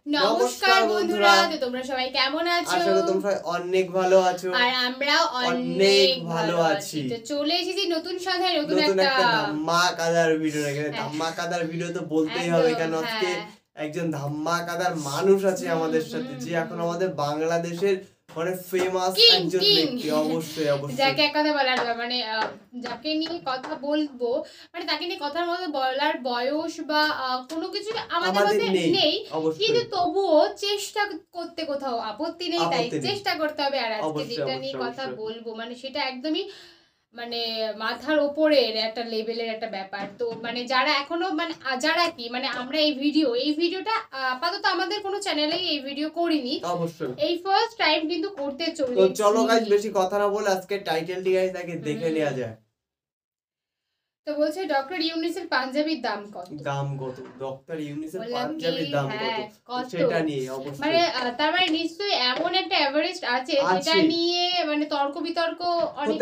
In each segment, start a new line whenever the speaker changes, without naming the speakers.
নমস্কার বন্ধুরা, তো তোমরা সবাই কেমন আছো?
আশা করি তোমরা সবাই অনেক ভালো আছো
আর আমরাও অনেক ভালো আছি। তো চলে এসেছি নতুন সন্ধ্যায় নতুন একটা
ধামাকাদার ভিডিও রেখে। ধামাকাদার ভিডিও তো বলতেই হবে, কারণ আজকে একজন ধামাকাদার মানুষ আছে আমাদের সাথে, যে এখন আমাদের বাংলাদেশের মানে ফেমাস একজন ব্যক্তি। অবশ্যই অবশ্যই
যাকে এক কথা বলার, মানে যাকে নিয়ে কথা বলবো, মানে তাকে নিয়ে কথার মতো বলার বয়স বা কোনো কিছু আমাদের মধ্যে নেই, কিন্তু তবুও চেষ্টা করতে কোথাও আপত্তি নেই, তাই চেষ্টা করতে হবে। আর আজকে যেটা নিয়ে কথা বলবো মানে সেটা একদমই মানে মাথার উপরের একটা লেভেলের একটা ব্যাপার। তো মানে যারা এখনো মানে যারা কি মানে আমরা এই ভিডিওটা আপাতত আমাদের কোনো চ্যানেলেই এই ভিডিও করিনি,
অবশ্যই
এই ফার্স্ট টাইম কিন্তু করতে চলেছি।
তো চলো গাইস, বেশি কথা না বলে আজকে টাইটেলটি গাইস আগে দেখে নেওয়া যায়।
তো বলছে ডক্টর ইউনিসের পাঞ্জাবির দাম কত?
ডক্টর ইউনিসের পাঞ্জাবির দাম কত সেটা নিয়ে অবশ্যই,
মানে তার মানে নিশ্চয়ই এমন একটা এভারেস্ট আছে যেটা নিয়ে মানে তর্ক বিতর্ক অনেক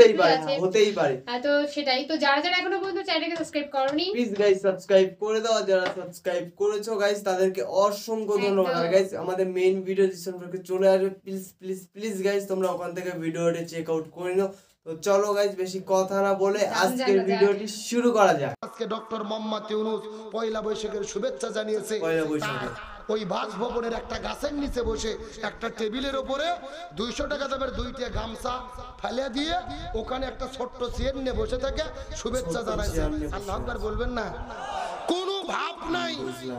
হতেই পারে।
তো সেটাই। তো যারা এখনো পর্যন্ত চ্যানেলকে সাবস্ক্রাইব করোনি,
প্লিজ গাইস সাবস্ক্রাইব করে দাও। যারা সাবস্ক্রাইব করেছো গাইস তাদেরকে অসংখ্য ধন্যবাদ। আর গাইস আমাদের মেইন ভিডিও সম্পর্কে চলে আসবে, প্লিজ প্লিজ প্লিজ গাইস তোমরা ওখান থেকে ভিডিওটি চেক আউট করে নাও। তো চলো গাইস বেশি কথা না বলে আজকের ভিডিওটি শুরু করা যাক।
আজকে ডক্টর মোহাম্মদ ইউনূস পয়লা বৈশাখের শুভেচ্ছা জানিয়েছে।
পয়লা বৈশাখে
ওই বাসভবনের একটা গাছের নিচে বসে একটা টেবিলের উপরে 200 টাকা দামের 2টা গামছা ফেলে দিয়ে ওখানে একটা ছোট্ট চেয়ার নিয়ে বসে থেকে শুভেচ্ছা জানাইছে। আল্লাহু আকবার বলবেন না? কোনো ভাব নাই,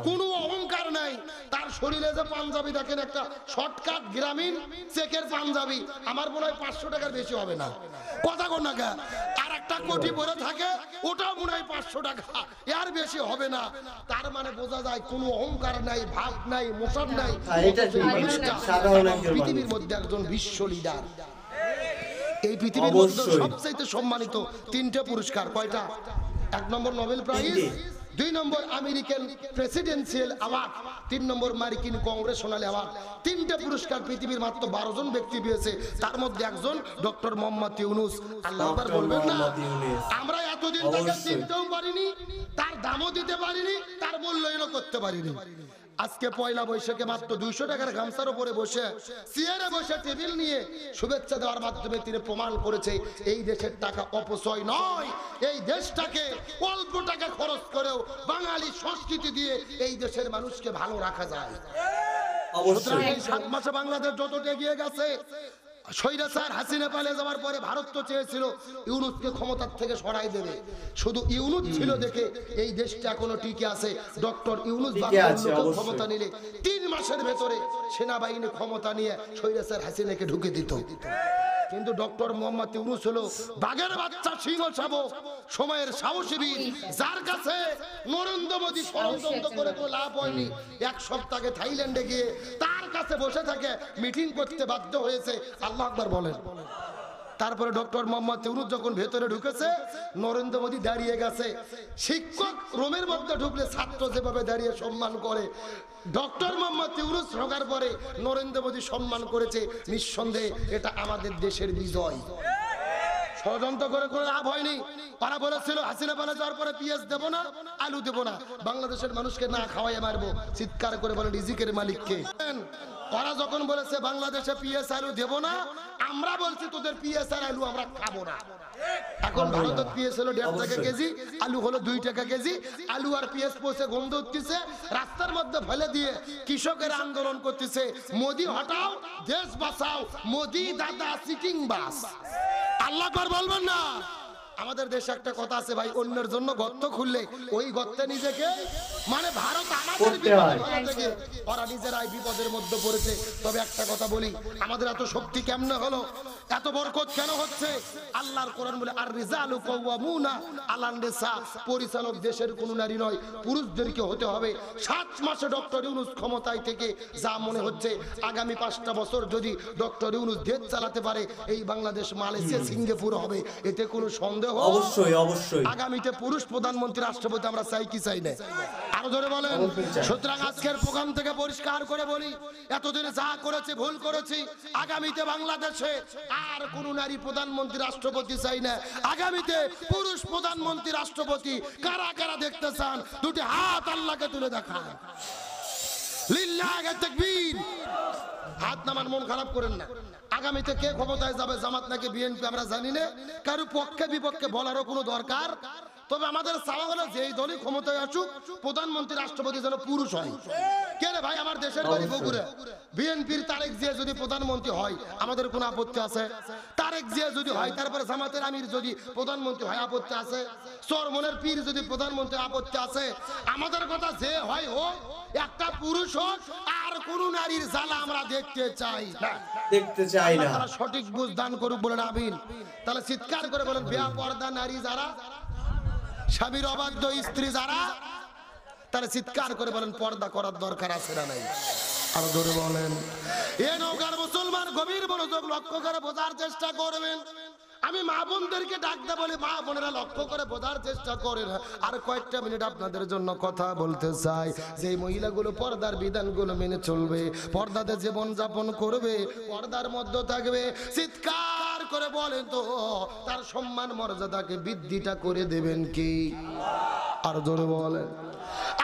কোনো অহংকার নাই। তার শরীরে যে পাঞ্জাবি দেখেন, একটা শর্টকাট গ্রামীণ চেকের পাঞ্জাবি, আমার মনে হয় 500 টাকার বেশি হবে না। কথা কোন না, আর একটা কোটি পরে থাকে, ওটাও মনে হয় 500 টাকা, এর বেশি হবে না। তার মানে বোঝা যায় কোনো অহংকার নাই, ভাব নাই, মোশাব নাই। পৃথিবীর মধ্যে একজন বিশ্ব লিডার। এই পৃথিবীর মধ্যে সবচেয়ে সম্মানিত 3টে পুরস্কার। কয়টা? 1 নম্বর নোবেল প্রাইজ, 2 নম্বর আমেরিকান প্রেসিডেন্সিয়াল অ্যাওয়ার্ড, 3 নম্বর মার্কিন কংগ্রেশনাল অ্যাওয়ার্ড। 3টে পুরস্কার পৃথিবীর মাত্র 12 জন ব্যক্তি পেয়েছে, তার মধ্যে একজন ডক্টর মোহাম্মদ ইউনূস। আল্লাহু আকবার বলবেন না? আমরা এতদিন তাকে চিনতেও পারিনি, তার দামও দিতে পারিনি, তার মূল্যায়নও করতে পারিনি। আজকে পয়লা বৈশাখে মাত্র 200 টাকার গামছার উপরে বসে চেয়ারে বসে টেবিল নিয়ে শুভেচ্ছা দেওয়ার মাধ্যমে তিনি প্রমাণ করেছে এই দেশের টাকা অপচয় নয়, এই দেশটাকে অল্প টাকা খরচ করেও বাঙালি সংস্কৃতি দিয়ে এই দেশের মানুষকে ভালো রাখা যায়। অবশ্যই 7 মাসে বাংলাদেশ যতটা এগিয়ে গেছে, স্বৈরাচার হাসিনা পালিয়ে যাওয়ার পরে ভারত তো চেয়েছিল ইউনূসকে ক্ষমতার থেকে সরাই দেবে। শুধু ইউনূস ছিল দেখে এই দেশটা এখনো টিকে আছে। ডক্টর ইউনূস ক্ষমতা নিলে 3 মাসের ভেতরে সেনাবাহিনী ক্ষমতা নিয়ে স্বৈরাচার হাসিনাকে ঢুকে দিত। কিন্তু ডক্টর মোহাম্মদ ইউনূস হলো বাঘের বাচ্চা, সিংহ শাবক, সময়ের সাহসী বীর, যার কাছে নরেন্দ্র মোদী ষড়যন্ত্র করে তো লাভ হয়নি। 1 সপ্তাহ আগে থাইল্যান্ডে গিয়ে তার কাছে বসে থাকে মিটিং করতে বাধ্য হয়েছে। আল্লাহু আকবার বলেন। তারপরে ডক্টর মোহাম্মদ ইউনূস যখন ভেতরে ঢুকেছে, নরেন্দ্র মোদী দাঁড়িয়ে গেছে। শিক্ষক রুমের মধ্যে ঢুকলে ছাত্র যেভাবে দাঁড়িয়ে সম্মান করে, ডক্টর মোহাম্মদ ইউনূস ঢোকার পরে নরেন্দ্র মোদী সম্মান করেছে। নিঃসন্দেহে এটা আমাদের দেশের বিজয়। ষড়যন্ত্র করে কোনো লাভ হয়নি। তারা বলেছিল হাসিনা পালিয়ে যাওয়ার পরে পিএস দেব না, আলু দেব না, বাংলাদেশের মানুষকে না খাওয়াই মারবো। চিৎকার করে বলে রিজিকের মালিককে। ওরা যখন বলেছে বাংলাদেশে পিএস আলু দেব না, আমরা বলছি তোদের পিএস আর আলু আমরা খাবো না। এখন ভারতের পিএস হলো 1.5 টাকা কেজি, আলু হলো 2 টাকা কেজি। আলু আর পিএস পৌঁছে গন্ধ উঠতেছে, রাস্তার মধ্যে ফেলে দিয়ে কৃষকের আন্দোলন করতেছে, মোদি হটাও, দেশ বাঁচাও, মোদি দাদা সিটিং বাস। আল্লাহ আকবার বলবেন না? আমাদের দেশে একটা কথা আছে ভাই, অন্যের জন্য গর্ত খুললে ওই গর্তে নিজেকে, মানে ভারত আমাদের বিপদের থেকে ওরা নিজেরাই বিপদের মধ্যে পড়েছে। তবে একটা কথা বলি, আমাদের এত শক্তি কেমনে হলো, এত বরকত কেন হচ্ছে? আল্লাহর কোরআন বলে আর রিজালু কাওয়ামুনা আলান নিসা, পরিচালক দেশের কোন নারী নয়, পুরুষদেরকে হতে হবে। 7 মাসে ডক্টর ইউনূস ক্ষমতায় থেকে যা মনে হচ্ছে আগামী 5টা বছর যদি ডক্টর ইউনূস দেশ চালাতে পারে, এই বাংলাদেশ মালয়েশিয়া সিঙ্গাপুর হবে, এতে কোনো সন্দেহ?
অবশ্যই অবশ্যই।
আগামীতে পুরুষ প্রধানমন্ত্রী রাষ্ট্রপতি আমরা চাই কি চাই না? আরো জোরে বলেন। সুতরাং আজকের প্রোগ্রাম থেকে পরিষ্কার করে বলি, এতদিনে যা করেছি ভুল করেছি। আগামীতে বাংলাদেশে আর কোন নারী প্রধানমন্ত্রী রাষ্ট্রপতি চাই না, আগামীতে পুরুষ প্রধানমন্ত্রী রাষ্ট্রপতি। কারা কারা দেখতে চান? দুটি হাত আল্লাহকে তুলে দেখান। লিল্লাহি তাকবীর। হাত নামান, মন খারাপ করেন না। আগামীতে কে ক্ষমতায় যাবে, জামাত নাকি বিএনপি, আমরা জানি না। কারো পক্ষে বিপক্ষে বলারও কোনো দরকার। তবে আমাদের চাওয়া হলো যেই দলই ক্ষমতায় আসুক, প্রধানমন্ত্রী রাষ্ট্রপতি যেন পুরুষ হয়। কে রে ভাই, আমার দেশের বাড়ি বগুড়া। বিএনপির তারেক জিয়া যদি প্রধানমন্ত্রী হয় আমাদের কোনো আপত্তি আছে? তারেক জিয়া যদি হয়, তারপরে জামাতের আমির যদি প্রধানমন্ত্রী হয়, আপত্তি আছে? চরমনের পীর যদি প্রধানমন্ত্রী, আপত্তি আছে? আমাদের কথা যে হয় হোক, একটা পুরুষ হোক, আর কোন নারীর জ্বালা আমরা দেখতে চাই না,
দেখতে চাই না।
তারা সঠিক বুঝ দান করুক বলেন আমিন। তাহলে চিৎকার করে বলেন, বেপরদা নারী যারা, স্বামীর অবাধ্য স্ত্রী যারা, তারা চিৎকার করে বলেন পর্দা করার দরকার আছে না নাই? আর ধরে বলেন, এ নৌকার মুসলমান গভীর মনোযোগ লক্ষ্য করে বোঝার চেষ্টা করবেন। আমি মা বোনদেরকে ডাকতে বলি, মা বোনেরা লক্ষ্য করে বোঝার চেষ্টা করেন। আর কয়েকটা মিনিট আপনাদের জন্য কথা বলতে চাই। যে মহিলাগুলো পর্দার বিধানগুলো মেনে চলবে, পর্দাতে জীবন যাপন করবে, পর্দার মধ্যে থাকবে, চিৎকার করে বলেন তো তার সম্মান মর্যাদাকে বৃদ্ধিটা করে দেবেন কি? আর জোরে বলেন।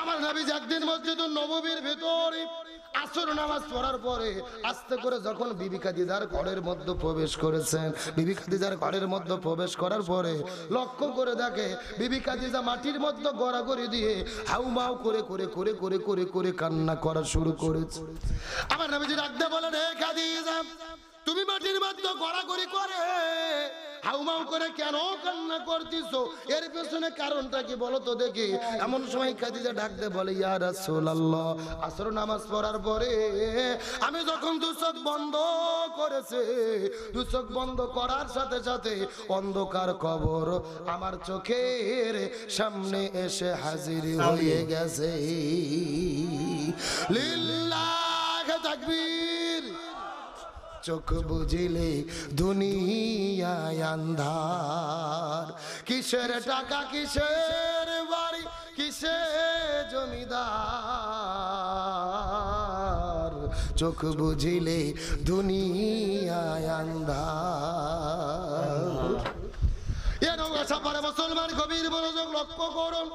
আমার নবী একদিন মসজিদুন নববীর ভেতরে আসর নামাজ পড়ার পরে আস্তে করে যখন বিবি খাদিজার ঘরের মধ্যে প্রবেশ করেছেন, বিবি খাদিজার ঘরের মধ্যে প্রবেশ করার পরে লক্ষ্য করে দেখে বিবি খাদিজা মাটির মধ্যে গড়াগড়ি দিয়ে হাউমাউ করে করে করে করে করে করে কান্না করা শুরু করেছে। আমার নবীজি ডাকতে বলেন, হে খাদিজা, তুমি মাটির মধ্যে গড়াগড়ি করে হাউমাউ করে কেন কান্না করতেছো? এর পেছনে কারণটা কি বলো তো দেখি। এমন সময় খাদিজা ডাকতে বলে, ইয়া রাসূলুল্লাহ, আসর নামাজ পড়ার পরে আমি যখন দু চোখ বন্ধ করেছে, দু চোখ বন্ধ করার সাথে সাথে অন্ধকার কবর আমার চোখের সামনে এসে হাজির হয়ে গেছে। লিল্লাহি তাকবীর। চোখ বুঝিলে দুনিয়ায় আন্ধার, কিসের টাকা কিসের বাড়ি কিসের জমিদার, চোখ বুঝিলে দুনিয়ায় আন্ধার। এ নৌকা সাপারে মুসলমান গভীর মনোযোগ লক্ষ্য করুন।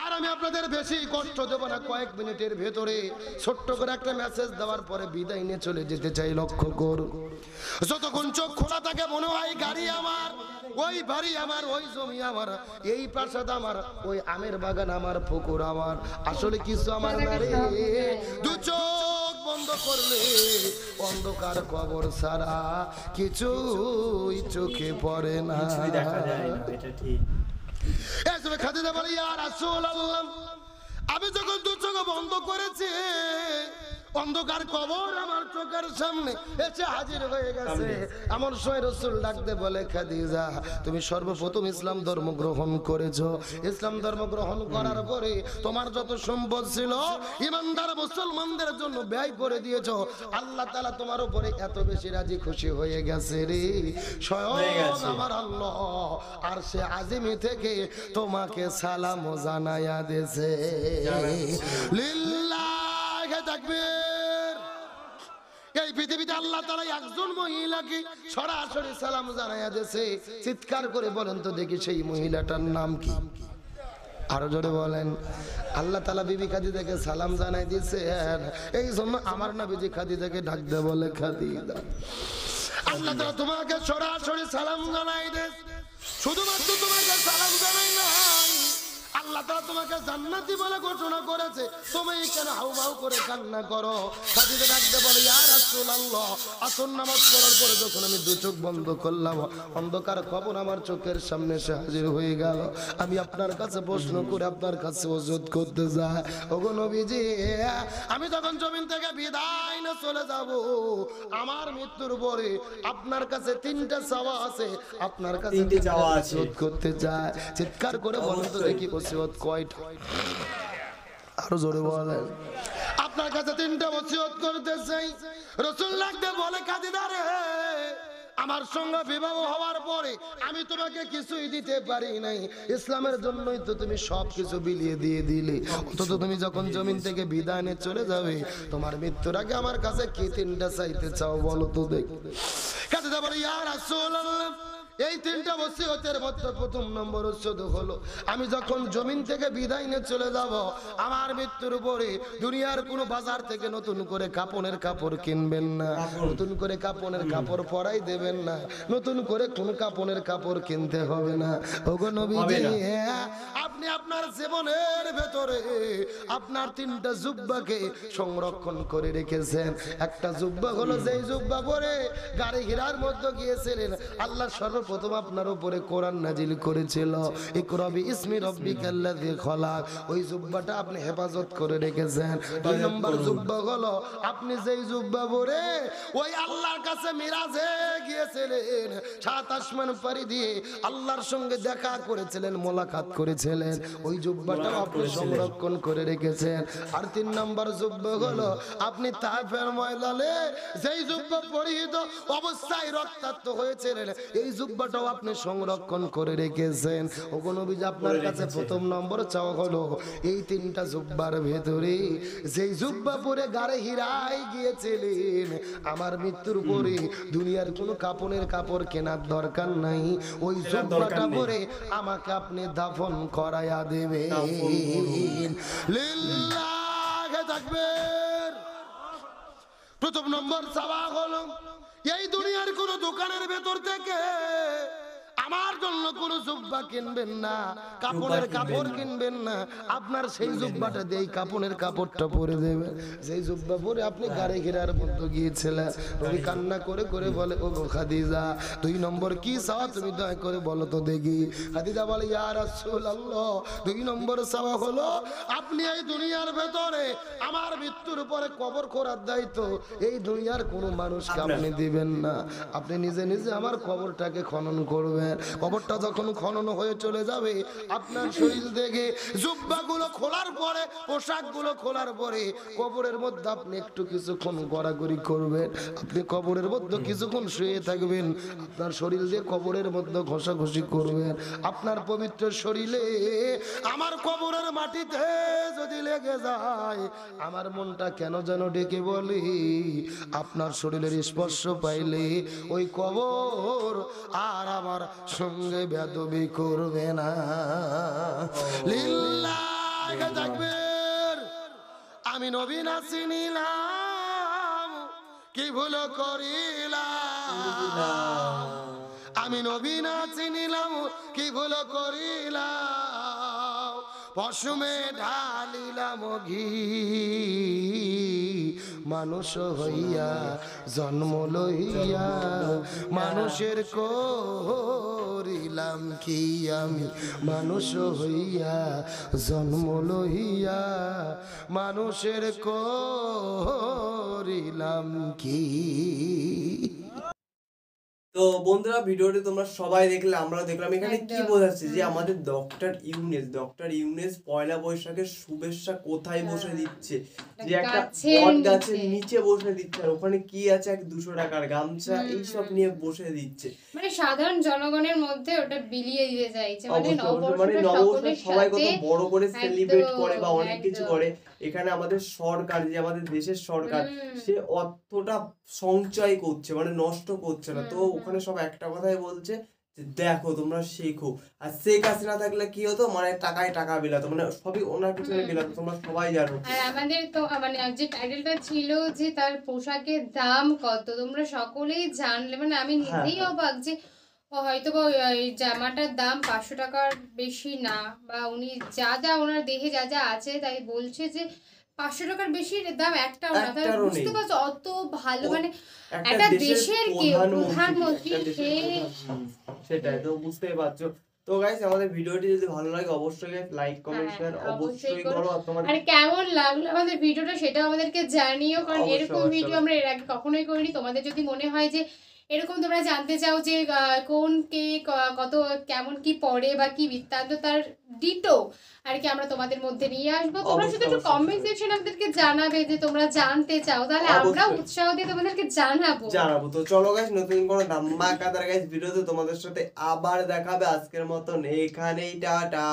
আর আমি আপনাদের বেশি কষ্ট দেব না, কয়েক মিনিটের ভেতরে ছোট্ট করে একটা মেসেজ দেওয়ার পরে বিদায় নিয়ে চলে যেতে চাই। লক্ষ্য করুন, যতক্ষণ চোখ খোলা থাকে মনে হয় গাড়ি আমার, ওই বাড়ি আমার, ওই জমি আমার, এই প্রাসাদ আমার, ওই আমের বাগান আমার, পুকুর আমার। আসলে কিছু আমার না রে। দু চোখ বন্ধ করলে অন্ধকার কবর ছাড়া কিছুই চোখে পড়ে না,
দেখা যায় না। এটা ঠিক।
খাদিজা বলে, ইয়া রাসূলুল্লাহ, আমি যখন দু চোখ বন্ধ করেছি অন্ধকার কবর আমার চোখের সামনে এসে হাজির হয়ে গেছে। এমন সময় রাসূল ডাকতে বলে, খাদিজা, তুমি সর্বপ্রথম ইসলাম ধর্ম গ্রহণ করেছো। ইসলাম ধর্ম গ্রহণ করার পরে তোমার যত সম্পদ ছিল ইমানদার মুসলমানদের জন্য ব্যয় করে দিয়েছো। আল্লাহ তাআলা তোমার উপরে এত বেশি রাজি খুশি হয়ে গেছে রে, স্বয়ং আমার আল্লাহ আর সে আজিমি থেকে তোমাকে সালাম জানায়া দিয়েছে। লিল্লাহি তাকবীর। এই পৃথিবীতে আল্লাহ তাআলা একজন মহিলাকে সরাসরি সালাম জানায়া দিয়েছে। চিৎকার করে বলেন তো দেখি সেই মহিলাটার নাম কি? আরো জোরে বলেন। আল্লাহ তাআলা বিবি খাদিজাকে সালাম জানাই দিয়েছেন, এই জন্য আমার নবীজি খাদিজাকে ডাকতে বলে, খাদিজা, আল্লাহ তাআলা তোমাকে সরাসরি সালাম জানাই দেন। শুধুমাত্র তোমাকে সালাম জানাই নাই, আল্লাহ তাআলা তোমাকে জান্নাতি বলে ঘোষণা করেছে। তুমি কেন হাউমাউ করে কান্না করো? খাদিজা ডাকতে বলে, ইয়া রাসূলুল্লাহ, আসর নামাজ পড়ার পরে যখন আমি দু চোখ বন্ধ করলাম অন্ধকার কবর আমার চোখের সামনে এসে হাজির হয়ে গেল। আমি আপনার কাছে প্রশ্ন করে আপনার কাছে ওযুদ করতে যাই, ওগো নবীজি, আমি যখন জমিন থেকে বিদায় নিয়ে চলে যাব আমার মৃত্যুর পরে আপনার কাছে তিনটা চাওয়া আছে, আপনার কাছে তিনটা চাওয়া আছে, ওযুদ করতে চাই। চিৎকার করে বলেন তো দেখি ওসিয়ত কয়টা? আরো জোরে বলেন। আপনার কাছে তিনটা ওসিয়ত করতে চাই। রাসূল লাগতে বলে, খাদিজা রে, আমার সঙ্গে বিবাহ হওয়ার পরে আমি তোমাকে কিছুই দিতে পারি নাই, ইসলামের জন্যই তো তুমি সবকিছু বিলিয়ে দিয়ে দিলে। অথচ তুমি যখন জমিন থেকে বিদায় নিয়ে চলে যাবে তোমার মৃত্যুর আগে আমার কাছে কি তিনটা চাইতে চাও বলো তো দেখি। খাদিজা বলে, ইয়া রাসূলুল্লাহ, তিনটা চাওয়া আছে। আমার সঙ্গে বিবাহ হওয়ার পরে আমি তোমাকে কিছুই দিতে পারি নাই, ইসলামের জন্যই তো তুমি সবকিছু বিলিয়ে দিয়ে দিলে। অথচ তুমি যখন জমিন থেকে বিদায় নিয়ে চলে যাবে তোমার মৃত্যুর আগে আমার কাছে কি তিনটা চাইতে চাও বলো তো দেখি। এই তিনটা ওসিয়তের মধ্যে প্রথম নম্বর ওসিয়ত হলো, আমি যখন জমিন থেকে বিদায় নিয়ে চলে যাব, আমার মৃত্যুর পরে দুনিয়ার কোনো বাজার থেকে নতুন করে কাপড়ের কাপড় কিনবেন না, নতুন করে কাপড়ের কাপড় পরাই দেবেন না, নতুন করে কোন কাপড়ের কাপড় কিনতে হবে না। ওগো নবীজি, আপনি আপনার জীবনের ভেতরে আপনার তিনটা জুব্বাকে সংরক্ষণ করে রেখেছেন। একটা জুব্বা হলো যেই জুব্বা পরে গাড়ি ঘিরার মধ্যে গিয়েছিলেন, আল্লাহ সর্বপ্রথম আপনার উপরে কোরআন নাজিল করেছিল, ইকরা বিইসমি রাব্বিকাল্লাযী খলাক। ওই জুব্বাটা আপনি হেফাজত করে রেখেছেন। দুই নম্বর জুব্বা হলো আপনি যেই জুব্বা পরে ওই আল্লাহর কাছে মিরাজে গিয়েছিলেন, সাত আসমান পাড়ি দিয়ে আল্লাহর সঙ্গে দেখা করেছিলেন, মোলাকাত করেছিলেন, ওই জুব্বাটাও আপনি সংরক্ষণ করে রেখেছেন। আর তিন নম্বর জুব্বা হলো আপনি তায়েফের ময়দানে যেই জুব্বা পরিহিত অবস্থায় রক্তাক্ত হয়েছিলেন, এই জুব্বাটাও আপনি সংরক্ষণ করে রেখেছেন। ওগো নবীজি, আপনার কাছে প্রথম নম্বর চাওয়া হলো এই তিনটা জুব্বার ভেতরে যেই জুব্বা পরে গাড়ি হিরাই গিয়েছিলেন, আমার মৃত্যুর পরে দুনিয়ার কোনো কাপড়ের কাপড় কেনার দরকার নাই, ওই জুব্বাটা পরে আমাকে আপনি দাফন করায়া দেবেন। লিল্লাহি তাকবীর। প্রথম নম্বর চাওয়া হলো এই দুনিয়ার কোন দোকানের ভেতর থেকে আমার জন্য কোন জুব্বা কিনবেন না, কাপড়ের কাপড় কিনবেন না, আপনার সেই জুব্বাটা দিয়ে কাপড়ের কাপড়টা পরে দেবেন। সেই জুব্বা পরে আপনি গাড়ি ঘেরার মধ্যে গিয়েছিলেন, নবী কান্না করে করে বলে, ও গো খাদিজা, দুই নম্বর কি চাওয়া তুমি দয়া করে বলো তো দেখি। খাদিজা বলে, ইয়া রাসূলুল্লাহ, দুই নম্বর চাওয়া হলো আপনি এই দুনিয়ার ভেতরে আমার মৃত্যুর পরে কবর খোঁড়ার দায়িত্ব এই দুনিয়ার কোনো মানুষকে আপনি দিবেন না, আপনি নিজে নিজে আমার কবরটাকে খনন করবেন। কবরটা যখন খনন হয়ে চলে যাবে, আপনার শরীর থেকে জুব্বাগুলো খোলার পরে, পোশাকগুলো খোলার পরে কবরের মধ্যে আপনি একটু কিছুক্ষণ গড়াগড়ি করবেন, আপনি কবরের মধ্যে কিছুক্ষণ শুয়ে থাকবেন, আপনার শরীর দিয়ে কবরের মধ্যে ঘষাঘষি করবেন। আপনার পবিত্র শরীরে আমার কবরের মাটিতে যদি লেগে যায়, আমার মনটা কেন যেন ডেকে বলি, আপনার শরীরের স্পর্শ পাইলে ওই কবর আর আমার সঙ্গে বেদবি করবে না। লিল্লাহি তাকবীর। আমি নবী না চিনিলাম কি ভুল করিলাম, আমি নবী না চিনিলাম কি ভুল করিলাম, পশুমে ঢালিলাম ঘি, মানুষ হইয়া জন্ম লইয়া মানুষের করিলাম কি, আমি মানুষ হইয়া জন্ম লইয়া মানুষের করিলাম কি।
তো বন্ধুরা, ভিডিওটি তোমরা সবাই দেখলে, আমরা দেখলাম। এখানে কি বোঝাচ্ছে যে আমাদের ডক্টর ইউনেস পয়লা বৈশাখের শুভেচ্ছা কোথায় বসে দিচ্ছে, যে একটা বট গাছের নিচে বসে দিচ্ছে, আর ওখানে কি আছে, এক 200 টাকার গামছা এইসব নিয়ে বসে দিচ্ছে,
মানে সাধারণ জনগণের মধ্যে ওটা বিলিয়ে দিতে চাইছে। মানে
নববর্ষ সবাই কত বড় করে সেলিব্রেট করে বা অনেক কিছু করে। এখানে আমাদের সরকার, যে আমাদের দেশের সরকার, সে অর্থটা সঞ্চয় করছে, মানে নষ্ট করছে না। তো ওখানে সব একটা কথাই বলছে যে দেখো তোমরা শেখো। আর শেখ হাসিনা থাকলে কি হতো, মানে টাকায় টাকা বিলাতো, মানে সবই ওনার পিছনে বিলাতো, তোমরা সবাই জানো। আর
আমাদের তো মানে যে টাইটেলটা ছিল যে তার পোশাকের দাম কত, তোমরা সকলেই জানলে, মানে আমি নিজেই অবাক যে হয়তো বা এই জামাটার দাম 500 টাকার বেশি না, বা উনি যা যা ওনার দেহে যা যা আছে তাই বলছে যে 500 টাকার বেশি দাম একটাও না। তাহলে বুঝতে পারছো অত ভালো, মানে একটা দেশের প্রধানমন্ত্রী,
সেটাই তো বুঝতেই পারছো। তো গাইস, আমাদের ভিডিওটি যদি ভালো লাগে অবশ্যই লাইক কমেন্ট শেয়ার অবশ্যই করো।
আর কেমন লাগলো আমাদের ভিডিওটা সেটা আমাদেরকে জানিও, কারণ এরকম ভিডিও আমরা এর আগে কখনোই করিনি। তোমাদের যদি মনে হয় যে এরকম তোমরা জানতে চাও যে কোন কে কত কেমন কি পড়ে বা কি বৃত্তান্ত, তার ডিটো আর কি আমরা তোমাদের মধ্যে নিয়ে আসবো। তোমরা শুধু একটু কমেন্ট সেকশনে আমাদেরকে জানাবে যে তোমরা জানতে চাও, তাহলে আমরা উৎসাহ দিয়ে তোমাদেরকে জানাবো।
তো চলো গাইস, নতুন কোনো ধামাকাদার গাইস ভিডিওতে তোমাদের সাথে আবার দেখাবে। আজকের মতন এখানেই টাটা।